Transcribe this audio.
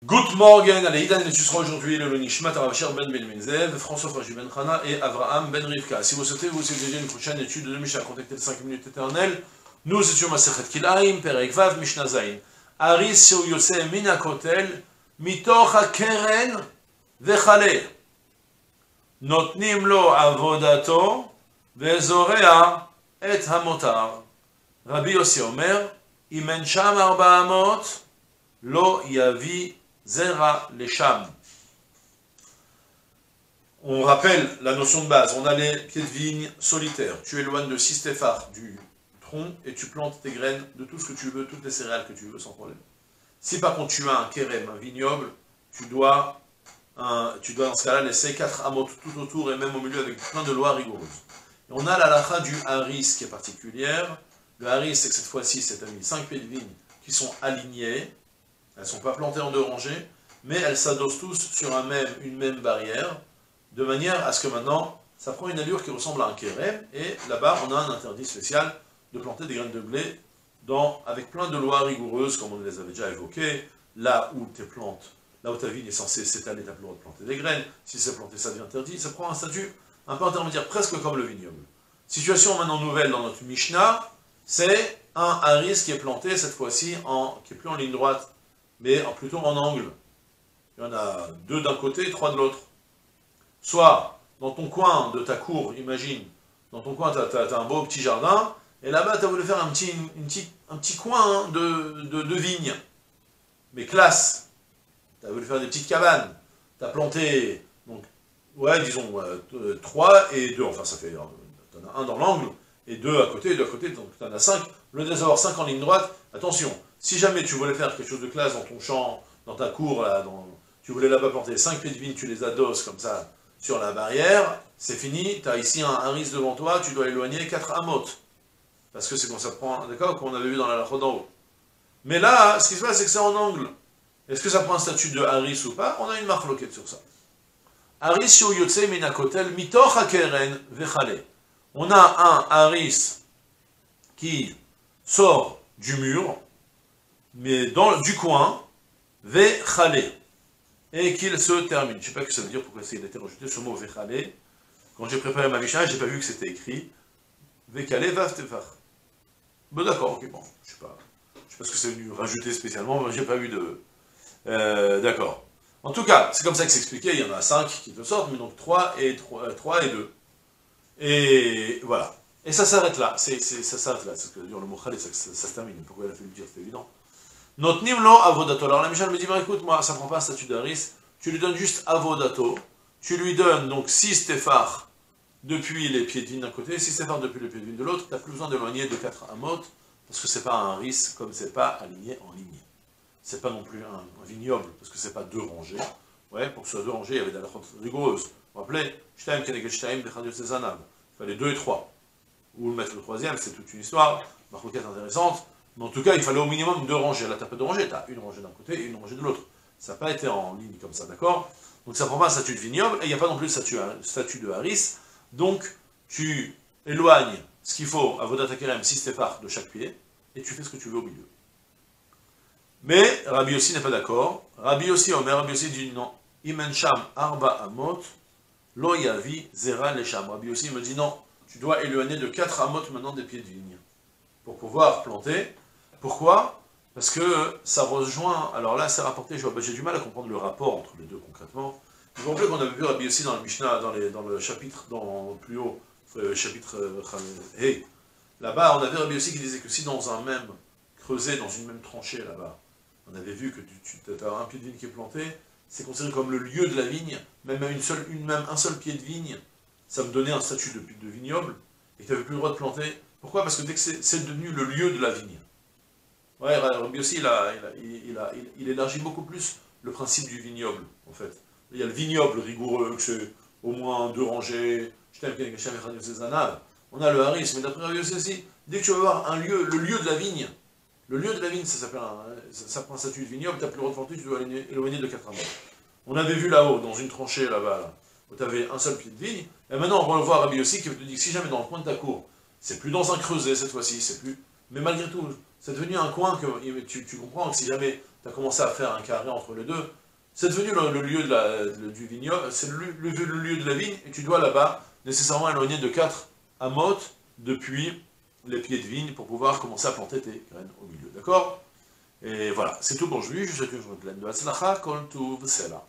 Good morning, allez, Idan, tu seras aujourd'hui le Nishmat Aravcher Ben Ben Menzev, François Fraji Ben Khana et Avraham Ben Rivka. Si vous souhaitez vous suivre une prochaine étude de Mishnah, contactez les 5 minutes éternelles. Nous étions Masechet Kilaim, Perek Vav, Mishnah Zayin. Aris Sheu Yotze Min HaKotel, Mitoch HaKeren Vechale. Notnim Lo Avodato, Vezorea Et Hamotar. Rabbi Yossi Omer, Imen Sham Arba Amot, Lo Yavi Zera Lesham. On rappelle la notion de base. On a les pieds de vigne solitaires. Tu éloignes de 6 téphars du tronc et tu plantes tes graines de tout ce que tu veux, toutes les céréales que tu veux sans problème. Si par contre tu as un kérem, un vignoble, tu dois dans ce cas-là laisser 4 amot tout autour et même au milieu avec plein de lois rigoureuses. Et on a la halakha du haris qui est particulière. Le haris, c'est que cette fois-ci, c'est à 5 pieds de vigne qui sont alignés. Elles ne sont pas plantées en 2 rangées, mais elles s'adossent tous sur une même barrière, de manière à ce que maintenant, ça prend une allure qui ressemble à un kérem, et là-bas, on a un interdit spécial de planter des graines de blé avec plein de lois rigoureuses, comme on les avait déjà évoquées. Là où ta vigne est censée s'étaler, tu n'as plus le droit de planter des graines. Si c'est planté, ça devient interdit. Ça prend un statut un peu intermédiaire, presque comme le vignoble. Situation maintenant nouvelle dans notre Mishnah, c'est un haris qui est planté, cette fois-ci, qui n'est plus en ligne droite, mais plutôt en angle. Il y en a 2 d'un côté et 3 de l'autre. Soit, dans ton coin de ta cour, imagine, dans ton coin, tu as un beau petit jardin, et là-bas, tu as voulu faire un petit coin de vigne, mais classe. Tu as voulu faire des petites cabanes. Tu as planté, donc, disons, 3 et 2, enfin, ça fait, tu en as un dans l'angle, et 2 à côté, donc tu en as 5. Au lieu d'avoir 5 en ligne droite, attention, si jamais tu voulais faire quelque chose de classe dans ton champ, dans ta cour, tu voulais là-bas planter 5 pieds de vigne, tu les adosses comme ça sur la barrière, c'est fini, tu as ici un haris devant toi, tu dois éloigner 4 amot. Parce que c'est comme ça prend, d'accord, comme on avait vu dans la lacha d'en haut. Mais là, ce qui se passe, c'est que c'est en angle. Est-ce que ça prend un statut de haris ou pas? On a une marloquette sur ça. Haris sheu yotze min hakotel mitoch hakeren vechale. On a un haris qui sort du mur, mais du coin, vechale, et qu'il se termine. Je ne sais pas ce que ça veut dire, pourquoi il a été rajouté ce mot vechale. Quand j'ai préparé ma Mishnah, je n'ai pas vu que c'était écrit vechale vav tefar. Bon d'accord, ok, bon, je sais pas ce que c'est venu rajouter spécialement, mais j'ai pas vu de... d'accord. En tout cas, c'est comme ça que c'est expliqué, il y en a 5 qui te sortent, mais donc 3 et 2. Et voilà. Et ça s'arrête là, ça s'arrête là, c'est ce que veut dire le mot khalé, ça se termine. Pourquoi il a fait le dire, c'est évident. Notnim lo avodato. Alors la Mishnah me dit, écoute, moi, ça prend pas un statut d'haris, tu lui donnes juste avodato, tu lui donnes donc 6 téphars depuis les pieds de vigne d'un côté, 6 téphars depuis les pieds de vigne de l'autre, tu n'as plus besoin d'éloigner de 4 amot, parce que c'est pas un haris, comme c'est pas aligné en ligne. C'est pas non plus un vignoble, parce que c'est pas 2 rangées. Ouais, pour que ce soit 2 rangées, il y avait des halachot rigoureuses. Vous vous rappelez, shtaim keneged shtaim bechad yotze zanav. Il fallait 2 et 3. Ou le mettre le 3e, c'est toute une histoire, marloquette intéressante, mais en tout cas, il fallait au minimum 2 rangées. Là, tu n'as pas 2 rangées, tu as une rangée d'un côté et une rangée de l'autre. Ça n'a pas été en ligne comme ça, d'accord? Donc ça ne prend pas un statut de vignoble, et il n'y a pas non plus de statut de haris, donc tu éloignes ce qu'il faut à Vodat HaKerem, 6 téphars de chaque pied, et tu fais ce que tu veux au milieu. Mais Rabbi Yossi n'est pas d'accord. Rabbi Yossi dit non. Imen sham arba amot, lo yavi zera lesham. Rabbi Yossi me dit non. Tu dois éloigner de 4 amot maintenant des pieds de vigne, pour pouvoir planter. Pourquoi? Parce que ça rejoint, alors là c'est rapporté, j'ai du mal à comprendre le rapport entre les deux concrètement. Vous vous rappelez qu'on avait vu Rabbi Yossi dans le Mishnah, dans le chapitre, plus haut, chapitre Hey. Là-bas on avait Rabbi Yossi qui disait que si dans un même creuset, dans une même tranchée là-bas, on avait vu que tu as un pied de vigne qui est planté, c'est considéré comme le lieu de la vigne, même un seul pied de vigne, ça me donnait un statut de vignoble, et tu n'avais plus le droit de planter. Pourquoi? Parce que dès que c'est devenu le lieu de la vigne. Ouais, Rabbi aussi, il élargit beaucoup plus le principe du vignoble, en fait. Il y a le vignoble rigoureux, que c'est au moins 2 rangées, on a le haris, mais d'après Rabbi aussi, dès que tu vas avoir le lieu de la vigne, ça prend un statut de vignoble, tu n'as plus le droit de planter, tu dois éloigner de 4 amot. On avait vu là-haut, dans une tranchée là-bas, où tu avais un seul pied de vigne, et maintenant on va le voir Rabbi Yossi qui te dit que si jamais dans le coin de ta cour, c'est plus dans un creuset cette fois-ci, c'est plus... Mais malgré tout, c'est devenu un coin que tu comprends que si jamais tu as commencé à faire un carré entre les deux, c'est devenu le lieu du vignoble, c'est le lieu de la vigne, et tu dois là-bas nécessairement éloigner de 4 amotes depuis les pieds de vigne pour pouvoir commencer à planter tes graines au milieu, d'accord? Et voilà, c'est tout pour aujourd'hui, je vous souhaite une journée pleine de Hatzlacha, Kol Tuv, Sela.